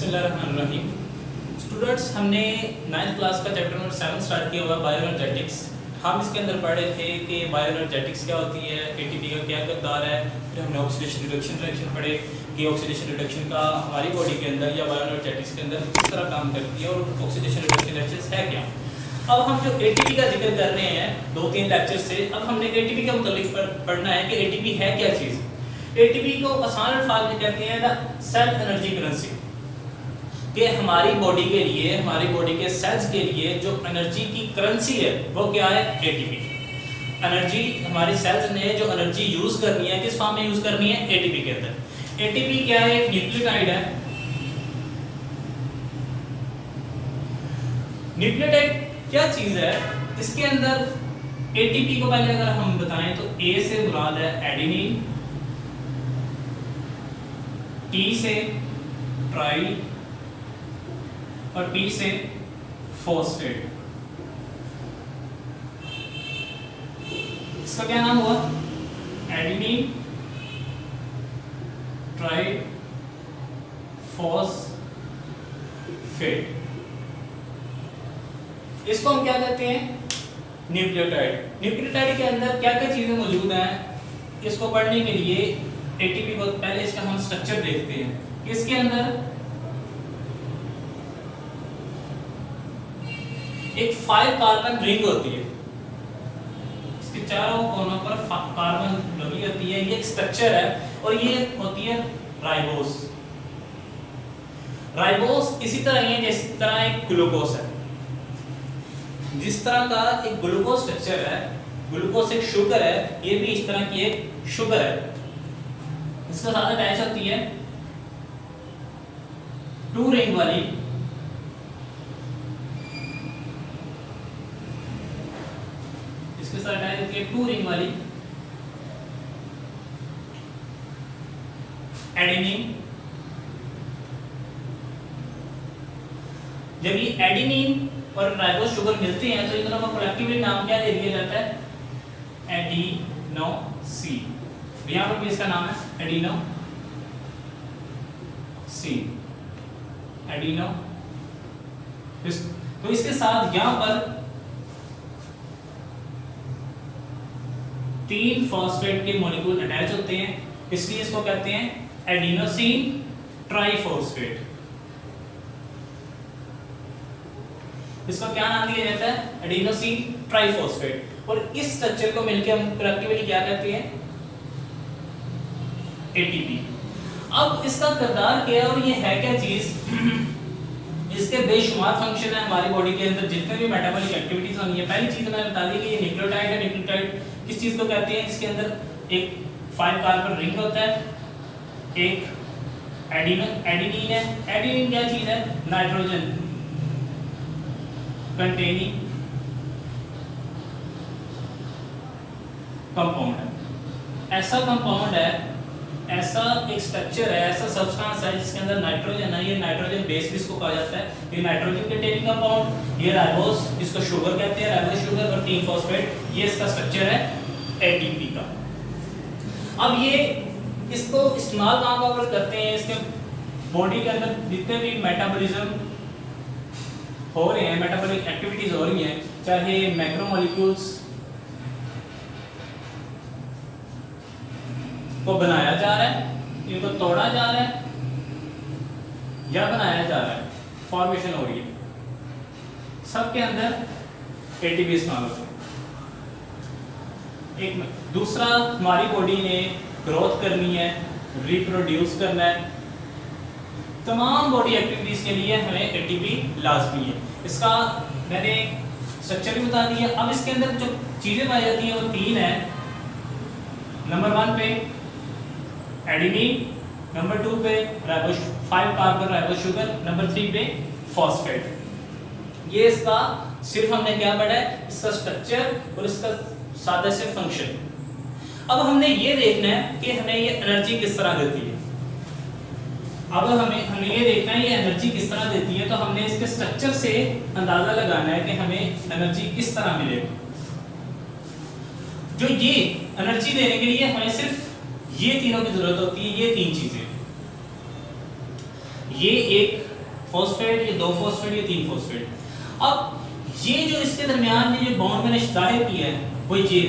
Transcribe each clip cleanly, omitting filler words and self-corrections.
बिस्मिल्लाहिर्रहमानिर्रहीम। स्टूडेंट्स, हमने 9th class का चैप्टर नंबर 7 स्टार्ट किया हुआ बायोएनर्जेटिक्स। हम इसके अंदर पढ़े थे कि बायोएनर्जेटिक्स क्या होती है, एटीपी का क्या किरदार है। फिर हमने ऑक्सीडेशन रिडक्शन रिएक्शन पढ़े कि ऑक्सीडेशन रिडक्शन का हमारी बॉडी के अंदर या बायोएनर्जेटिक्स के अंदर किस तरह काम करती है और ऑक्सीडेशन रिडक्शन रिएक्शन है क्या। अब हम जो एटीपी का जिक्र कर रहे हैं 2-3 लेक्चर से, अब हमने एटीपी के मुतालिक पढ़ना है कि एटीपी है क्या चीज़। एटीपी को आसान अल्फाज में कहते हैं सेल एनर्जी करेंसी, कि हमारी बॉडी के लिए, हमारी बॉडी के सेल्स के लिए जो एनर्जी की करेंसी है वो क्या है, एटीपी। एनर्जी हमारे सेल्स ने जो एनर्जी यूज करनी है किस फॉर्म में यूज करनी है, एटीपी के अंदर। एटीपी क्या है, एक न्यूक्लियोटाइड है। न्यूक्लियोटाइड क्या चीज है, इसके अंदर एटीपी को पहले अगर हम बताएं तो ए से मुराद है एडेनिन, टी से ट्राई और पी से फॉस्फेट। इसका क्या नाम हुआ, एडेनिन ट्राई फॉस्फेट। इसको हम क्या कहते हैं, न्यूक्लियोटाइड। न्यूक्लियोटाइड के अंदर क्या क्या चीजें मौजूद हैं, इसको पढ़ने के लिए एटीपी को पहले इसका हम स्ट्रक्चर देखते हैं। इसके अंदर एक 5 कार्बन रिंग होती है, इसके चारों कोनों पर कार्बन लगी होती है। ये एक स्ट्रक्चर है और ये होती है राइबोस। राइबोस इसी तरह है जिस तरह एक ग्लूकोस है। जिस तरह का एक ग्लूकोस स्ट्रक्चर है, ग्लूकोस एक शुगर है, ये भी इस तरह की एक शुगर है। इसके साथ अटैच होती है 2 रिंग वाली एडेनिन। जब ये एडेनिन और राइबोस शुगर मिलते हैं तो इन दोनों का कलेक्टिवली नाम क्या दे दिया जाता है, एडिनोसिन। यहाँ पर भी इसका नाम है एडिनोसिन, एडिनो। तो इसके साथ यहाँ पर 3 फॉस्फेट के मॉलिक्यूल अटैच होते हैं, इसलिए इसको कहते हैं एडिनोसिन ट्राइफॉस्फेट। इसका क्या नाम दिया जाता है, एडिनोसिन ट्राइफॉस्फेट। और इस स्ट्रक्चर को मिलकर हम कलेक्टिवली क्या कहते हैं, एटीपी। अब इसका किरदार क्या है और ये है क्या चीज। इसके बेशुमार फंक्शन है हमारी बॉडी के अंदर, जितने भी मेटाबॉलिक एक्टिविटीज होनी है। पहली चीज मैंने बता दी कि ये न्यूक्लियोटाइड है। न्यूक्लियोटाइड किस चीज को कहते हैं, इसके अंदर एक 5 कार्बन रिंग होता है, एक एडेनिन है। एडेनिन क्या चीज है, नाइट्रोजन कंटेनिंग कंपाउंड है। ऐसा कंपाउंड है, ऐसा एक स्ट्रक्चर है, ऐसा सब्सटेंस है जिसके अंदर नाइट्रोजन है। ये नाइट्रोजन बेस भी इसको कहा जाता है। ये नाइट्रोजन कंटेनिंग कंपाउंड, ये राइबोस, इसको शुगर कहते हैं, राइबोस शुगर, और 3 फॉस्फेट, ये इसका स्ट्रक्चर है एटीपी का। अब ये इसको इस्तेमाल कहाँ पर करते हैं, इसके बॉडी के अंदर जितने भी मेटाबॉलिज्म हो रहे हैं, मेटाबॉलिक एक्टिविटीज हो रही हैं, चाहे मैक्रोमोलिक्यूल्स को बनाया जा रहा है, इनको तोड़ा जा रहा है या बनाया जा रहा है, फॉर्मेशन हो रही है, सबके अंदर एटीपी इस्तेमाल होता है। एक दूसरा, हमारी बॉडी ने ग्रोथ करनी है, रिप्रोड्यूस करना है, तमाम बॉडी एक्टिविटीज के लिए हमें एटीपी लाजमी है। इसका मैंने स्ट्रक्चर भी बता दिया। अब इसके अंदर जो चीजें पाई जाती हैं वो 3 है। नंबर 1 पे एडेनिन, नंबर 2 पे ribose 5 carbon ribose sugar, number 3 पे फॉस्फेट। ये इसका सिर्फ हमने क्या पढ़ा है, इसका स्ट्रक्चर और इसका सादा से फंक्शन। अब हमने ये देखना है कि हमें ये एनर्जी किस तरह देती है। अब हमें ये देखना है ये एनर्जी किस तरह देती है, तो हमने इसके स्ट्रक्चर से अंदाजा लगाना है कि हमें एनर्जी किस तरह मिलेगी। जो ये एनर्जी देने के लिए हमें सिर्फ ये तीनों की जरूरत होती है, ये 3 चीजें। ये एक फॉस्फेट, ये 2 फॉस्फेट, ये 3 फॉस्फेट। अब ये जो इसके दरमियान ये जो बॉन्ड मैंने जाहिर किया है वो ये,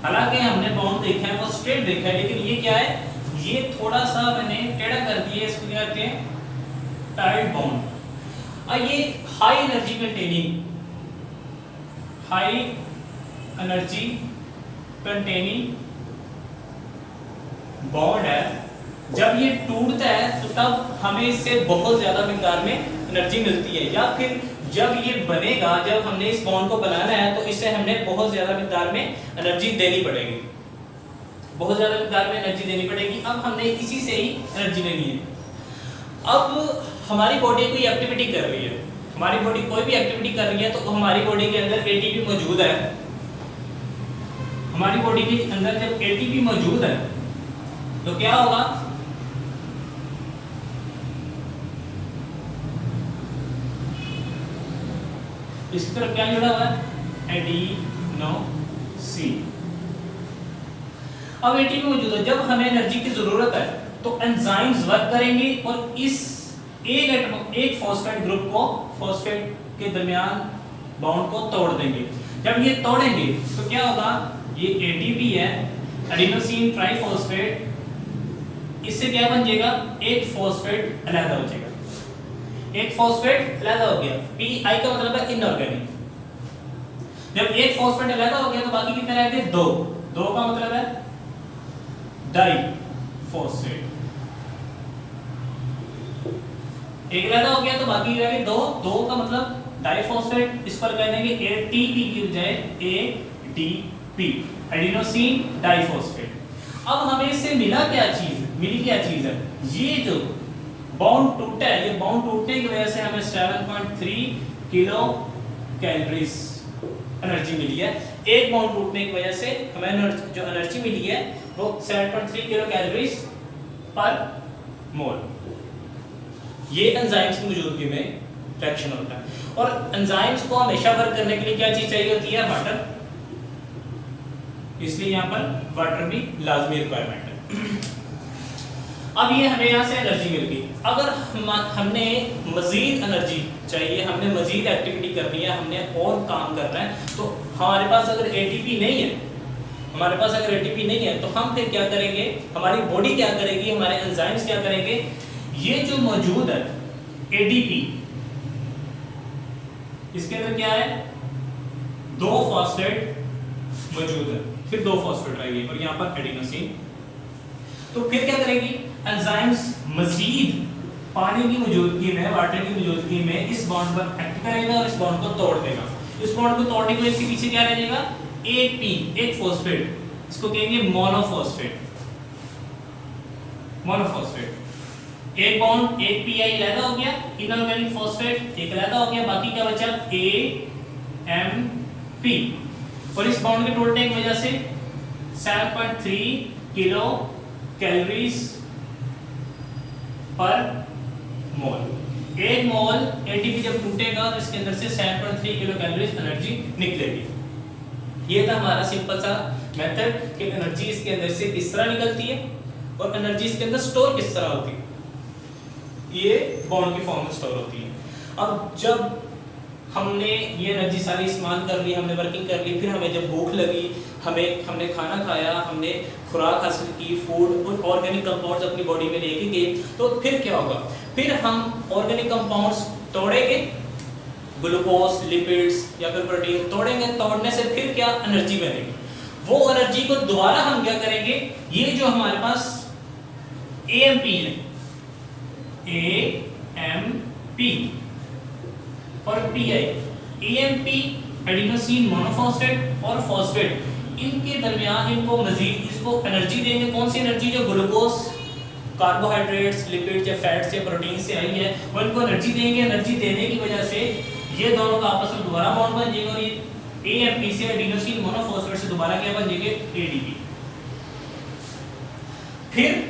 हालांकि हमने बॉन्ड देखा है वो स्ट्रेट देखा है, लेकिन ये क्या है, ये थोड़ा सा मैंने टेढ़ा कर दिया, इसको क्या कहते हैं, टाइट बॉन्ड। और ये हाई एनर्जी कंटेनिंग बॉन्ड है। जब ये टूटता है तो तब हमें इससे बहुत ज्यादा मिकदार में एनर्जी मिलती है, या फिर जब ये बनेगा, जब हमने इस बॉन्ड को बनाना है तो इससे हमें बहुत ज्यादा मिकदार में एनर्जी देनी पड़ेगी, बहुत ज्यादा मिकदार में एनर्जी देनी पड़ेगी। अब हमने इसी से ही एनर्जी लेनी है। अब हमारी बॉडी कोई एक्टिविटी कर रही है, हमारी बॉडी कोई भी एक्टिविटी कर रही है तो हमारी बॉडी के अंदर एटीपी मौजूद है। हमारी बॉडी के अंदर जब एटीपी मौजूद है तो क्या होगा, इस तरफ क्या जुड़ा हुआ है, एडिनोसिन। अब एटीपी मौजूद है, जब हमें एनर्जी की जरूरत है तो एंजाइम्स वर्क करेंगे और इस एक फॉस्फेट ग्रुप को, फॉस्फेट के दरमियान बॉन्ड को तोड़ देंगे। जब ये तोड़ेंगे तो क्या होगा, ये एटीपी है, एडिनोसिन ट्राइफॉस्फेट, इससे क्या बन जाएगा, एक फॉस्फेट अलग हो जाएगा, एक फॉस्फेट अलग हो गया। पीआई का मतलब है इनऑर्गेनिक। जब एक फॉस्फेट अलग हो गया तो बाकी कितने रह गए, दो। दो का मतलब है डाइफॉस्फेट। एक अलग हो गया तो बाकी रह गए दो। दो का मतलब डाइफॉस्फेट, इस पर कह देंगे एटीपी की बजाय एडीपी, एडिनोसिन डाइफॉस्फेट। अब हमें इससे मिला क्या चीज, मिली क्या चीज है, ये जो बॉन्ड टूटा है, ये बॉन्ड टूटने की वजह से हमें 7.3 किलो कैलोरीज एनर्जी मिली है। एक बॉन्ड टूटने की वजह से हमें जो एनर्जी मिली है वो 7.3 किलो कैलोरीज पर मोल। ये एंजाइम्स की मौजूदगी में रिएक्शन होता है। और एंजाइम्स को हमेशा वर्क करने के लिए क्या चीज चाहिए होती है, वाटर। इसलिए यहाँ पर वाटर भी लाजमी रिक्वायरमेंट है। अब ये हमें यहाँ से एनर्जी मिल गई। अगर हमने मजीद एनर्जी चाहिए, हमने मजीद एक्टिविटी करनी है, हमने और काम करना है, तो हमारे पास अगर एटीपी नहीं है, हमारे पास अगर एटीपी नहीं है तो हम फिर क्या करेंगे, हमारी बॉडी क्या करेगी, हमारे एंजाइम्स क्या करेंगे, ये जो मौजूद है एडीपी, इसके अंदर क्या है, 2 फॉस्फेट मौजूद है, फिर 2 फॉस्फेट रहेगी और यहाँ पर एडिनोसिन। तो फिर क्या करेगी, एंजाइम्स मजीद पानी की मौजूदगी में, वाटर की मौजूदगी में इस बॉन्ड पर एक्ट करेगा और इस बॉन्ड को तोड़ देगा। इस बॉन्ड को तोड़ने की वजह से पीछे क्या रह जाएगा, एक फॉस्फेट, इसको कहेंगे मोनोफॉस्फेट। मोनोफॉस्फेट, एक बॉन्ड, एक पीआई अलग हो गया, इनऑर्गेनिक फॉस्फेट एक अलग हो गया, बाकी क्या बचा, एएमपी। और इस बॉन्ड के टूटने की वजह से 7.3 किलो कैलोरीज पर मोल। एक मोल एटीपी जब टूटेगा तो इसके अंदर से 7.3 किलो कैलोरीज एनर्जी निकलेगी। ये था हमारा सिंपल सा मेथड कि एनर्जी इसके अंदर से किस तरह निकलती है और एनर्जी इसके अंदर स्टोर किस तरह होती है। ये बॉन्ड की फॉर्म में स्टोर होती है। अब जब हमने ये एनर्जी सारी इस्तेमाल कर ली, हमने वर्किंग कर ली, फिर हमें जब भूख लगी, हमने खाना खाया, हमने खुराक हासिल की, फूड और ऑर्गेनिक कंपाउंड्स अपनी बॉडी में लेके गए, तो फिर क्या होगा, फिर हम ऑर्गेनिक कंपाउंड्स तोड़ेंगे, ग्लूकोज, लिपिड्स या फिर प्रोटीन तोड़ेंगे। तोड़ने से फिर क्या एनर्जी बनेगी, वो एनर्जी को दोबारा हम क्या करेंगे, ये जो हमारे पास एएमपी है, एएमपी और पीआई, एएमपी एडिनोसिन मोनोफॉस्फेट और फॉस्फेट, इनके दरमियान इनको मजीद इसको एनर्जी देंगे। कौन सी एनर्जी, जो ग्लूकोज, कार्बोहाइड्रेट्स, लिपिड्स या फैट्स या प्रोटीन से आई है, वो इनको एनर्जी देंगे। एनर्जी देने की वजह से ये दोनों का आपस में दोबारा बॉन्ड बन जाएगा और ये एएमपी से एडिनोसिन मोनोफॉस्फेट से दोबारा क्या बन जाएंगे, एडीपी। फिर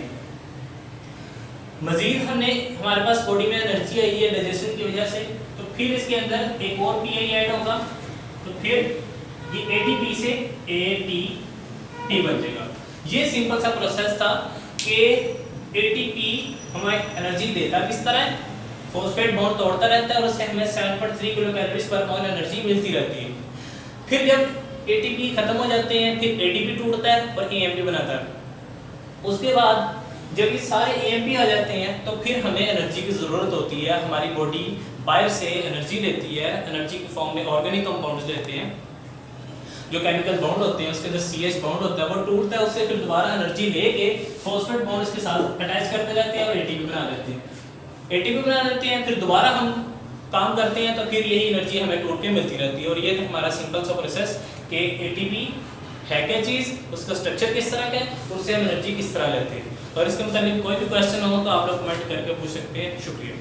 मजीद हमारे पास बॉडी में एनर्जी आई है डाइजेशन की वजह से, तो फिर इसके अंदर एक और पीआई ऐड होगा, तो फिर ये एटीपी से एटीपी बन जाएगा। ये सिंपल सा प्रोसेस था कि एटीपी हमें एनर्जी देता किस तरह है, फॉस्फेट बॉन्ड तोड़ता रहता है और उससे हमें 7.3 किलो कैलोरीज पर मोल एनर्जी मिलती रहती है। फिर जब एटीपी खत्म हो जाते हैं फिर एटीपी टूटता है और एएमपी बनाता है। उसके बाद जब ये सारे एएमपी आ जाते हैं तो फिर हमें एनर्जी की ज़रूरत होती है। हमारी बॉडी बाहर से एनर्जी लेती है, एनर्जी की फॉर्म में ऑर्गेनिक कंपाउंड्स लेते हैं, जो केमिकल बॉन्ड होते हैं उसके अंदर CH बॉन्ड होता है, वो टूटता है, उससे फिर दोबारा एनर्जी लेके फॉस्फेट बॉन्ड इसके साथ अटैच करते जाते हैं और एटीपी बना देते हैं। एटीपी बना देते हैं, फिर दोबारा हम काम करते हैं तो फिर यही एनर्जी हमें टूट के मिलती रहती है। और ये तो हमारा सिंपल सा प्रोसेस कि एटीपी है क्या चीज़, उसका स्ट्रक्चर किस तरह का है, उससे हम एनर्जी किस तरह लेते हैं। और इसके मुताबिक कोई भी क्वेश्चन हो तो आप लोग कमेंट करके पूछ सकते हैं। शुक्रिया।